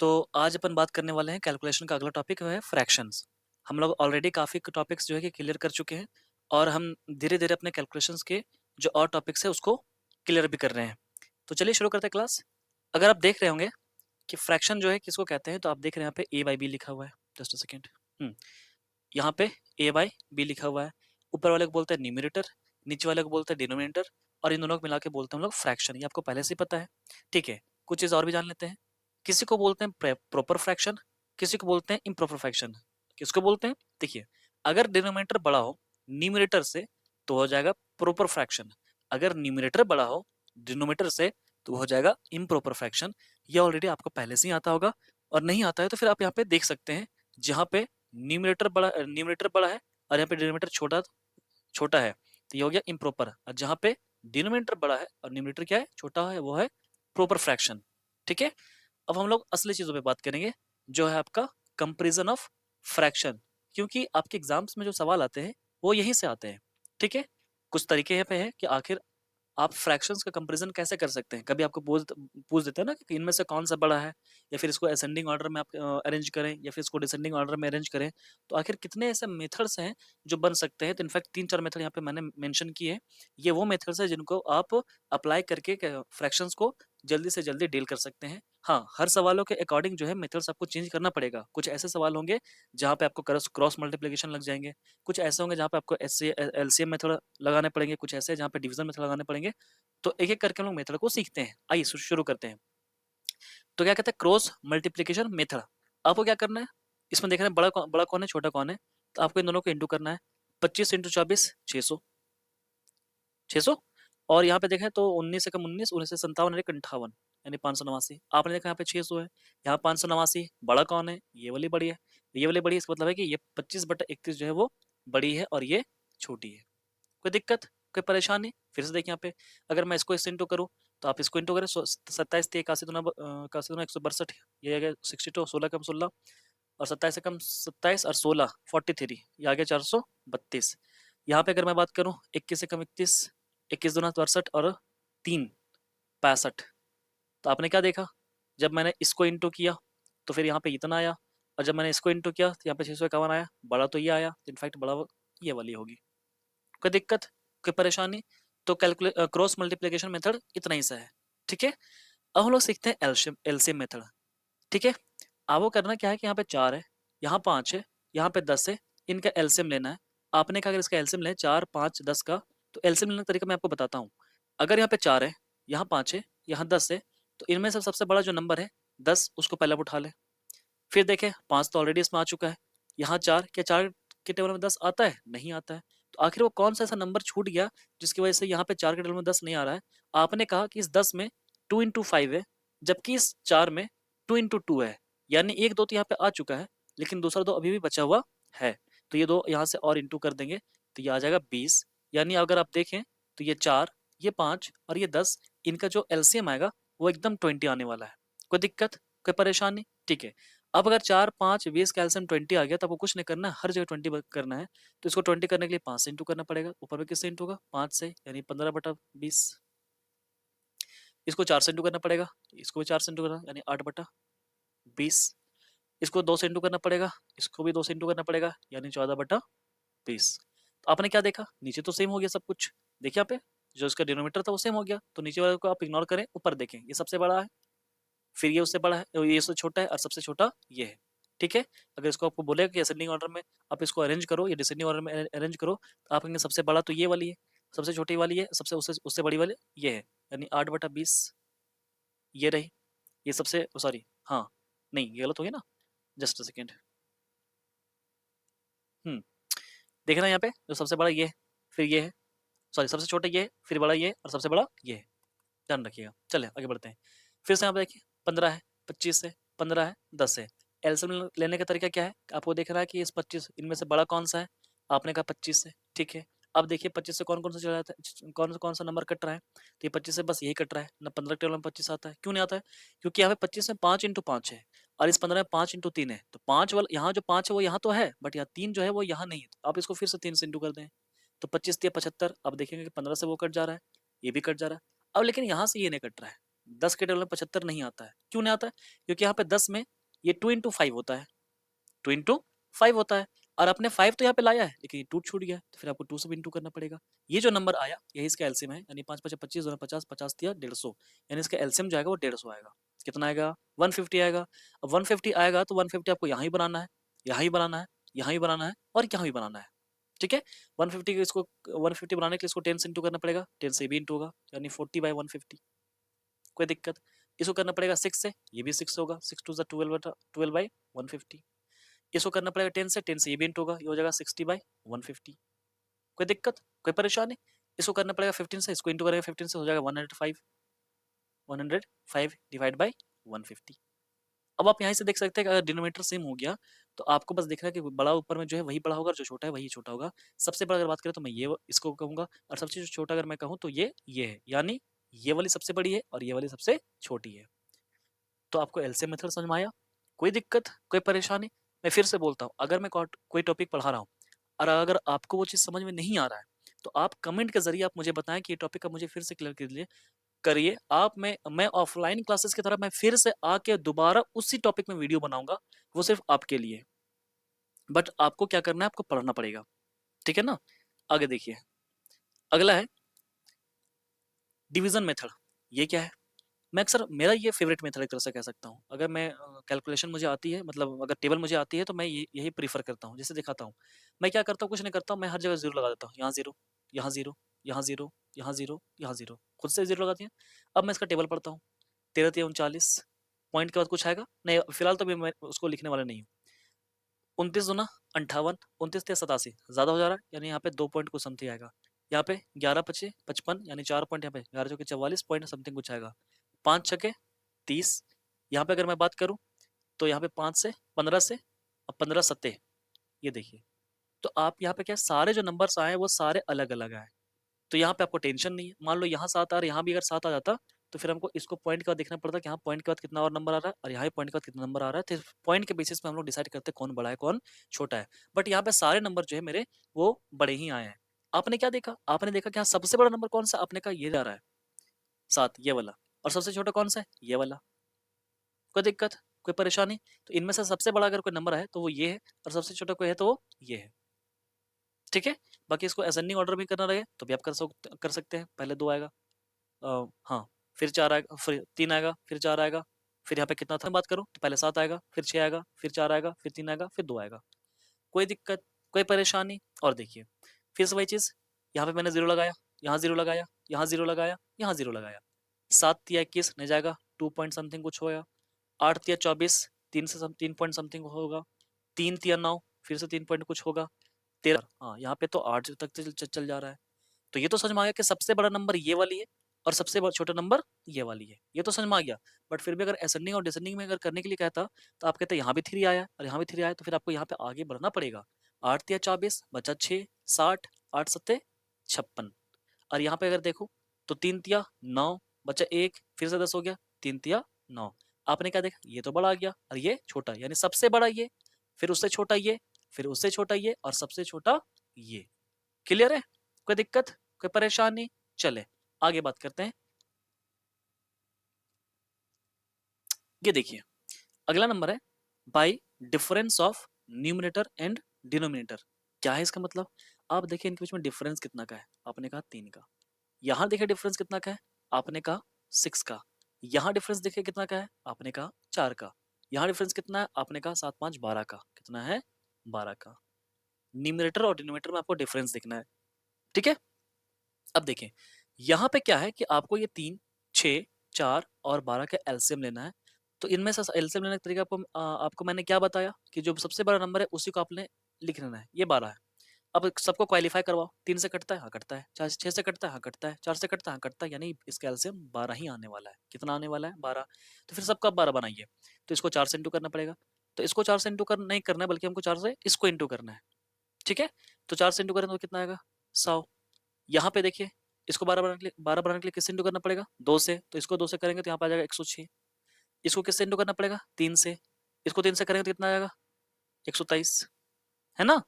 तो आज अपन बात करने वाले हैं कैलकुलेशन का अगला टॉपिक है फ्रैक्शंस। हम लोग ऑलरेडी काफ़ी टॉपिक्स जो है कि क्लियर कर चुके हैं और हम धीरे-धीरे अपने कैलकुलेशंस के जो और टॉपिक्स है उसको क्लियर भी कर रहे हैं। तो चलिए शुरू करते हैं क्लास। अगर आप देख रहे होंगे कि फ्रैक्शन जो है किसको कहते हैं तो आप देख रहे हैं यहाँ पे a/b लिखा हुआ है। Just a second. यहाँ पे a/b लिखा हुआ है। ऊपर वाले को बोलते हैं न्यूमरेटर, नीचे वाले को बोलते हैं डिनोमिनेटर और इन दोनों को मिला के बोलते हैं हम लोग फ्रैक्शन। ये आपको पहले से ही पता है। ठीक है, कुछ चीज़ और भी जान लेते हैं। किसी को बोलते हैं प्रॉपर फ्रैक्शन, किसी को बोलते हैं इम्प्रॉपर फ्रैक्शन। किसको बोलते हैं? देखिए, अगर डिनोमिनेटर बड़ा हो न्यूमरेटर से तो हो जाएगा प्रॉपर फ्रैक्शन। अगर न्यूमरेटर बड़ा हो डिनोमिनेटर से तो हो जाएगा इम्प्रॉपर फ्रैक्शन। ये ऑलरेडी आपको पहले से ही आता होगा और नहीं आता है तो फिर आप यहाँ पे देख सकते हैं जहाँ पे न्यूमरेटर बड़ा है और यहाँ पे डिनोमिनेटर छोटा छोटा है तो ये हो गया इम्प्रॉपर। और जहाँ पे डिनोमिनेटर बड़ा है और न्यूमरेटर क्या है छोटा है वो है प्रॉपर फ्रैक्शन। ठीक है, अब हम लोग असली चीजों पे बात करेंगे जो है आपका कंपैरिजन ऑफ फ्रैक्शन, क्योंकि आपके एग्जाम्स में जो सवाल आते हैं वो यहीं से आते हैं। ठीक है, कुछ तरीके यहाँ पे हैं कि आखिर आप फ्रैक्शंस का कंपैरिजन कैसे कर सकते हैं। कभी आपको पूछ पूछ देते हैं ना कि इनमें से कौन सा बड़ा है, या फिर इसको असेंडिंग ऑर्डर में आप अरेंज करें या फिर इसको डिसेंडिंग ऑर्डर में अरेंज करें। तो आखिर कितने ऐसे मेथड्स हैं जो बन सकते हैं। तो इनफैक्ट 3-4 मेथड यहाँ पे मैंने मेंशन किए हैं। ये वो मेथड्स हैं जिनको आप अप्लाई करके फ्रैक्शंस को जल्दी से जल्दी डील कर सकते हैं। हाँ, हर सवालों के अकॉर्डिंग जो है मेथड्स आपको चेंज करना पड़ेगा। कुछ ऐसे सवाल होंगे जहाँ पे आपको क्रॉस मल्टीप्लिकेशन लग जाएंगे, कुछ ऐसे होंगे जहाँ पे आपको एलसीएम मेथड लगाने पड़ेंगे, कुछ ऐसे जहाँ पे डिवीजन मेथड लगाने पड़ेंगे। तो एक एक करके हम लोग मेथड को सीखते हैं। आइए शुरू करते हैं। तो क्या कहते हैं क्रॉस मल्टीप्लिकेशन मेथड। आपको क्या करना है, इसमें देखना है बड़ा कौन है छोटा कौन है। तो आपको इन दोनों को इंटू करना है। 25 इंटू 24 600, 600। और यहाँ पे देखें तो 19 से कम 19, 19 से 57 यानी 58, यानी 589। आपने देखा यहाँ पे 600 है, यहाँ 589। बड़ा कौन है? ये वाली बड़ी है। ये वाली बड़ी है, इसका मतलब है कि ये 25/31 जो है वो बड़ी है और ये छोटी है। कोई दिक्कत, कोई परेशानी? फिर से देखिए यहाँ पे, अगर मैं इसको इससे इंटू करूँ तो आप इसको इंटू करें। 27 से 81 162, ये आ गया 62, 16 कम 16 और 27 से कम 27 और 16 43, ये आ गया 432। यहाँ पे अगर मैं बात करूँ 21 से कम 21, 21 दूना 62 और 3 65। तो आपने क्या देखा, जब मैंने इसको इंटू किया तो फिर यहाँ पे इतना आया, और जब मैंने इसको इंटू किया तो यहाँ पे 651 आया। बड़ा तो ये आया, इनफैक्ट बड़ा ये वाली होगी। कोई दिक्कत, कोई परेशानी? तो कैलकुलेट क्रॉस मल्टीप्लिकेशन मेथड इतना ही सा है। ठीक है, अब हम लोग सीखते हैं एलसीएम एलसीएम मेथड। ठीक है, आपको करना क्या है कि यहाँ पे 4 है, यहाँ 5 है, यहाँ पे 10 है, इनका एलसीएम लेना है। आपने कहा अगर इसका एलसीएम लें 4 5 10 का, तो एलसीएम लेने का तरीका मैं आपको बताता हूँ। अगर यहाँ पे 4 है, यहाँ 5 है, यहाँ 10 है, तो इनमें से सबसे बड़ा जो नंबर है 10, उसको पहले आप उठा लें। फिर देखें 5 तो ऑलरेडी इसमें आ चुका है, यहाँ 4, क्या 4 के टेबल में 10 आता है? नहीं आता है। तो आखिर वो कौन सा ऐसा नंबर छूट गया जिसकी वजह से यहाँ पे 4 के टेबल में 10 नहीं आ रहा है? आपने कहा कि इस 10 में 2 इंटू 5 है, जबकि इस 4 में 2 इंटू 2 है। यानी एक दो तो यहाँ पे आ चुका है, लेकिन दूसरा दो अभी भी बचा हुआ है। तो ये दो यहाँ से और इंटू कर देंगे तो ये आ जाएगा 20। यानी अगर आप देखें तो ये 4, ये 5 और ये 10, इनका जो एलसीएम आएगा वो एकदम 20 आने वाला है। कोई दिक्कत, कोई परेशानी? ठीक है, अब अगर 4 5 20 कैल्शियम 20 आ गया तो आपको कुछ नहीं करना है, हर जगह 20 करना है। तो इसको 20 करने के लिए 5 से इंटू करना पड़ेगा। ऊपर में किससे इंटू होगा? 5 से, यानी 15/20। इसको 4 से इंटू करना पड़ेगा, इसको भी 4 से इंटू करना यानी 8/20। इसको 2 से इंटू करना पड़ेगा, इसको भी 2 से इंटू करना पड़ेगा यानी 14/20। तो आपने क्या देखा, नीचे तो सेम हो गया सब कुछ। देखिए यहाँ पे जो इसका डिनोमीटर था वो सेम हो गया, तो नीचे वाले को आप इग्नोर करें, ऊपर देखें ये सबसे बड़ा है, फिर ये उससे बड़ा है, ये उससे छोटा है और सबसे छोटा ये है। ठीक है, अगर इसको आपको बोलेगा कि असेंडिंग ऑर्डर में आप इसको अरेंज करो या डिसेंडिंग ऑर्डर में अरेंज करो, तो आप कहेंगे सबसे बड़ा तो ये वाली है, सबसे छोटी वाली है, सबसे उससे उससे बड़ी वाली ये है, यानी 8/20 ये रही। ये सबसे सॉरी, हाँ नहीं ये गलत हो गया ना, जस्ट अ सेकेंड। देखना यहाँ पे जो सबसे बड़ा ये है, फिर ये है, सॉरी सबसे छोटा ये है, फिर बड़ा ये है और सबसे बड़ा ये है। ध्यान रखिएगा। चले आगे बढ़ते हैं। फिर से यहाँ पे देखिए 15 है, 25 है, 15 है, 10 है। एलसीएम लेने का तरीका क्या है? आपको देख रहा है कि इस 25 इनमें से बड़ा कौन सा है? आपने कहा 25 है। ठीक है, अब देखिए 25 से कौन कौन सा चला जाता है, कौन सा नंबर कट रहा है? तो ये 25 से बस यही कट रहा है ना। 15 टेबल में 25 आता है, क्यों नहीं आता है? क्योंकि यहाँ पे 25 में 5 इंटू 5 है और इस 15 में 5 इंटू 3 है। तो 5 वाला यहाँ जो 5 है वो यहाँ तो है, बट यहाँ 3 जो है वो यहाँ नहीं है। तो आप इसको फिर से 3 से इंटू कर दें तो 25 3 75। अब देखेंगे कि 15 से वो कट जा रहा है, ये भी कट जा रहा है। अब लेकिन यहाँ से ये नहीं कट रहा है, 10 के टेबल में 75 नहीं आता है। क्यों नहीं आता है? क्योंकि यहाँ पे 10 में ये 2 इंटू 5 होता है, 2 इंटू 5 होता है, और आपने 5 तो यहाँ पे लाया है लेकिन ये 2 छूट गया है, तो फिर आपको 2 से भी इंटू करना पड़ेगा। ये जो नंबर आया यही इसका एलसीएम है, यानी 5 5 25 2 50 50 दिया 150, यानी इसका एलसीएम जो आएगा वो 150 आएगा। कितना आएगा? 150 आएगा। अब 150 आएगा तो 150 आपको यहाँ ही बनाना है, यहाँ ही बनाना है, यहाँ ही बनाना है और यहाँ भी बनाना है। ठीक है, 150 को इसको 150 बनाने के लिए इसको 10 से इंटू करना पड़ेगा, 10 से भी इंटू होगा, यानी 40/150। कोई दिक्कत? इसको करना पड़ेगा 6 से, ये भी 6 होगा, 6 2 12 12/150। इसको करना पड़ेगा 10 से, 10 से ये भी इंटू होगा, ये हो जाएगा 60/150। कोई दिक्कत? कोई परेशानी? इसको करना पड़ेगा 15 से, इसको इंटू करेंगे 15 से, हो जाएगा 105, 105 डिवाइड बाई 150। अब आप यहाँ से देख सकते हैं कि अगर डिनोमिनेटर सेम हो गया तो आपको बस देखना है कि बड़ा ऊपर में जो है वही बड़ा होगा, जो छोटा है वही छोटा होगा। सबसे बड़ा अगर बात करें तो मैं ये इसको कहूंगा, और सबसे छोटा अगर मैं कहूँ तो ये है, यानी ये वाली सबसे बड़ी है और ये वाली सबसे छोटी है। तो आपको एलसीएम मेथड समझ में आया? कोई दिक्कत, कोई परेशानी? मैं फिर से बोलता हूँ, अगर मैं कोई टॉपिक पढ़ा रहा हूँ और अगर आपको वो चीज़ समझ में नहीं आ रहा है तो आप कमेंट के जरिए आप मुझे बताएं कि ये टॉपिक आप मुझे फिर से क्लियर कीजिए, करिए आप। मैं ऑफलाइन क्लासेस की तरह मैं फिर से आके दोबारा उसी टॉपिक में वीडियो बनाऊंगा, वो सिर्फ आपके लिए। बट आपको क्या करना है, आपको पढ़ना पड़ेगा, ठीक है ना? आगे देखिए, अगला है डिवीजन मेथड। ये क्या है? मैं अक्सर, मेरा ये फेवरेट मेथड एक तरह से कह सकता हूँ। अगर मैं कैलकुलेशन मुझे आती है, मतलब अगर टेबल मुझे आती है तो मैं यही प्रीफर करता हूँ। जैसे दिखाता हूँ, मैं क्या करता हूँ, कुछ नहीं करता हूँ, मैं हर जगह जीरो लगा देता हूँ। यहाँ जीरो, यहाँ जीरो, यहाँ जीरो, यहाँ जीरो, यहाँ जीरो, खुद से जीरो लगा दिया। अब मैं इसका टेबल पढ़ता हूँ, 13 3 39, पॉइंट के बाद कुछ आएगा नहीं, फिलहाल तो मैं उसको लिखने वाला नहीं हूँ। 29 दूना 58, 29 या 87, ज्यादा हो जा रहा है, यानी यहाँ पे 2 पॉइंट कुछ समथिंग आएगा। यहाँ पे 11 पचे 55, यानी 4 पॉइंट, यहाँ पे 11 चौके 44 पॉइंट समथिंग कुछ आएगा। 5 छके 30। यहाँ पे अगर मैं बात करूँ तो यहाँ पे 5 से 15 से, अब 15 सत्ते, ये देखिए। तो आप यहाँ पे क्या, सारे जो नंबर्स आए वो सारे अलग अलग आए, तो यहाँ पे आपको टेंशन नहीं है। मान लो यहाँ 7 आ रहा है, यहाँ भी अगर 7 आ जाता तो फिर हमको इसको पॉइंट के बाद देखना पड़ता कि यहाँ पॉइंट के बाद कितना और नंबर आ रहा है और यहाँ पॉइंट के बाद कितना नंबर आ रहा है, तो पॉइंट के बेसिस पे हम लोग डिसाइड करते हैं कौन बड़ा है कौन छोटा है। बट यहाँ पे सारे नंबर जो है मेरे वो बड़े ही आए हैं। आपने क्या देखा? आपने देखा कि यहाँ सबसे बड़ा नंबर कौन सा? आपने कहा ये जा रहा है 7, ये वाला। और सबसे छोटा कौन सा है? ये वाला। कोई दिक्कत, कोई परेशानी? तो इनमें से सबसे बड़ा अगर कोई नंबर है तो वो ये है, और सबसे छोटा कोई है तो वो ये है। ठीक है, बाकी इसको असेंडिंग ऑर्डर में करना रहे तो भी आप कर सकते हैं। पहले 2 आएगा, हाँ, फिर 4 आएगा, फिर 3 आएगा, फिर 4 आएगा, फिर यहाँ पे कितना था बात करूँ तो पहले 7 आएगा, फिर 6 आएगा, फिर 4 आएगा, फिर 3 आएगा, फिर 2 आएगा। कोई दिक्कत, कोई परेशानी? और देखिए फिर से वही चीज़, यहाँ पे मैंने जीरो लगाया, यहाँ जीरो लगाया, यहाँ जीरो लगाया, यहाँ जीरो लगाया। 7 तिया 21 नहीं जाएगा, 2 पॉइंट समथिंग कुछ होगा। 8 तिया 24, 3 पॉइंट समथिंग होगा। 3 तिया 9, फिर से 3 पॉइंट कुछ होगा। 13, हाँ यहाँ पे तो 8 तक चल जा रहा है। तो ये तो समझ में आ गया कि सबसे बड़ा नंबर ये वाली है और सबसे छोटा नंबर ये वाली है, ये तो समझ में आ गया। बट फिर भी अगर असेंडिंग और डिसेंडिंग में अगर करने के लिए कहता तो आप कहते यहाँ भी 3 आया और यहाँ भी 3 आया, तो फिर आपको यहाँ पे आगे बढ़ना पड़ेगा। 8 तिया 24 बचा 6, 60, 8 सत्ते 56। और यहाँ पे अगर देखो तो 3 तिया 9 बचा 1, फिर से 10 हो गया, 3 तिया 9। आपने क्या देखा? ये तो बड़ा आ गया और ये छोटा, यानी सबसे बड़ा ये, फिर उससे छोटा ये, फिर उससे छोटा ये और सबसे छोटा ये। क्लियर है? कोई दिक्कत, कोई परेशानी? चले आगे बात करते हैं। ये देखिए, अगला नंबर है by difference of numerator and denominator. क्या है इसका मतलब? आप देखिए इनके बीच में डिफरेंस कितना का है, आपने कहा 3 का। यहाँ देखिए डिफरेंस कितना का है, आपने कहा 6 का। यहाँ डिफरेंस देखिए कितना का है, आपने कहा 4 का। यहाँ डिफरेंस कितना है, आपने कहा 7 5 12 का। कितना है? 12 का। न्यूमिनेटर और डिनोमिनेटर में आपको डिफरेंस देखना है, ठीक है? अब देखें, यहाँ पे क्या है कि आपको ये 3, 6, 4 और 12 का एलसीएम लेना है। तो इनमें से एलसीएम लेने का तरीका आपको मैंने क्या बताया कि जो सबसे बड़ा नंबर है उसी को आपने लिख लेना है। ये 12 है। अब सबको क्वालिफाई करवाओ। 3 से कटता है, हाँ कटता है। 6 से कटता है, हाँ कटता है। 4 से कटता है, हाँ कटता है। यानी इसका एलसीएम 12 ही आने वाला है। कितना आने वाला है? 12। तो फिर सबका 12 बनाइए। तो इसको 4 से इंटू करना पड़ेगा। तो इसको 4 से इंटू नहीं करना है, बल्कि हमको 4 से इसको इंटू करना है। ठीक है, तो 4 से इंटू करें तो कितना आएगा? 100। यहाँ पे देखिए, इसको 12 बनाने के लिए किससे इंटू करना पड़ेगा? 2 से। तो इसको 2 से करेंगे तो यहाँ पे आ जाएगा 106। इसको किससे इंटू करना पड़ेगा? 3 से। इसको 3 से करेंगे तो कितना आएगा? 123, है ना?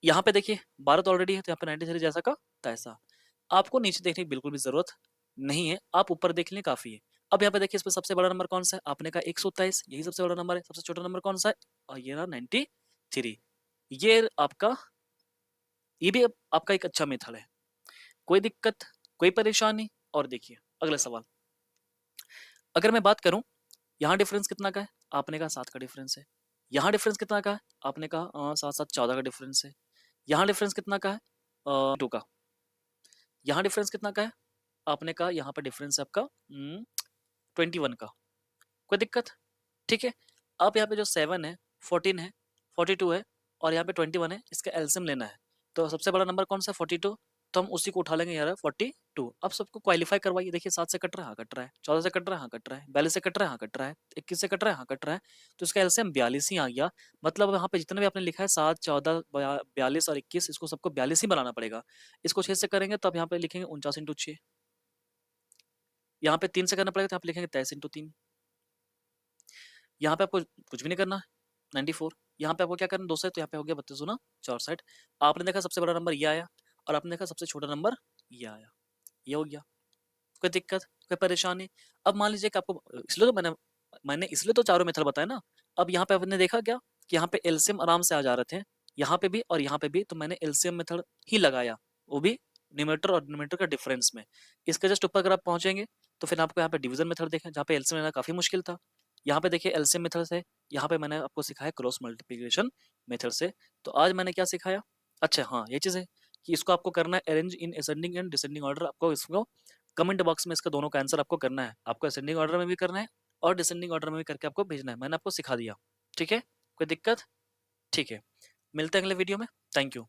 यहाँ पे देखिए 12 तो ऑलरेडी है, तो यहाँ पे 93 जैसा का तैसा। आपको नीचे देखने की बिल्कुल भी जरूरत नहीं है, आप ऊपर देख लें काफी है। अब यहाँ पे देखिए इसमें सबसे बड़ा नंबर कौन सा है, आपने कहा 127, यही सबसे बड़ा नंबर है। सबसे छोटा नंबर कौन सा है, और ये रहा 93। ये आपका, ये भी आपका एक अच्छा मेथड है। कोई दिक्कत, कोई परेशानी? और देखिए अगला सवाल, अगर मैं बात करूं यहाँ डिफरेंस कितना का है, आपने कहा 7 का डिफरेंस है। यहाँ डिफरेंस कितना का है, आपने कहा 7 7 14 का डिफरेंस है। यहाँ डिफरेंस कितना का है, 2 का। यहाँ डिफरेंस कितना का है, आपने कहा यहाँ पर डिफरेंस है आपका 21 का। कोई दिक्कत? ठीक है। अब यहाँ पे जो 7 है, 14 है, 42 है और यहाँ पे 21 है, इसका एलसीएम लेना है। तो सबसे बड़ा नंबर कौन सा है, 42। तो हम उसी को उठा लेंगे यार, 42। अब सबको क्वालिफाई करवाइए। देखिए 7 से कट रहा है, हाँ कट रहा है, 14 से कट रहा है, हाँ कट रहा है, 42 से कट रहा है, हाँ कट रहा है, 21 से कट रहा है, हाँ कट रहा है। तो इसका एलसीएम 42 ही आ गया। मतलब यहाँ पे जितने भी आपने लिखा है 7 14 42 और 21, इसको सबको 42 ही बनाना पड़ेगा। इसको 6 से करेंगे तो आप यहाँ पे लिखेंगे 49 × 6। यहाँ पे 3 से करना पड़ेगा तो आप लिखेंगे 23 × 3। यहाँ पे आपको कुछ भी नहीं करना, 94। यहाँ पे आपको क्या करना, 2 से, तो यहाँ पे हो गया 32 × 64। आपने देखा सबसे बड़ा नंबर ये आया और आपने देखा सबसे छोटा नंबर ये आया, ये हो गया। कोई दिक्कत, कोई परेशानी? अब मान लीजिए कि आपको, इसलिए तो मैंने इसलिए तो चारों मेथड बताया ना। अब यहाँ पे आपने देखा क्या कि यहाँ पे एलसीएम आराम से आ जा रहे थे, यहाँ पे भी और यहाँ पे भी, तो मैंने एलसीएम मेथड ही लगाया, वो भी न्यूमरेटर और डिनोमिनेटर का डिफरेंस में। इसके जस्ट ऊपर अगर आप पहुंचेंगे तो फिर आपको यहाँ पे डिवीजन मेथड देखें, जहाँ पे एलसीएम लेना काफी मुश्किल था। यहाँ पे देखिए एलसीएम मेथड से, यहाँ पे मैंने आपको सिखाया क्रॉस मल्टीप्लिकेशन मेथड से। तो आज मैंने क्या सिखाया, अच्छा हाँ ये चीज है कि इसको आपको करना है arrange in ascending and descending order. आपको इसको कमेंट बॉक्स में इसका दोनों का आंसर आपको करना है। आपको असेंडिंग ऑर्डर में भी करना है और डिसेंडिंग ऑर्डर में भी करके आपको भेजना है। मैंने आपको सिखा दिया, ठीक है? कोई दिक्कत? ठीक है, मिलते हैं अगले वीडियो में। Thank you.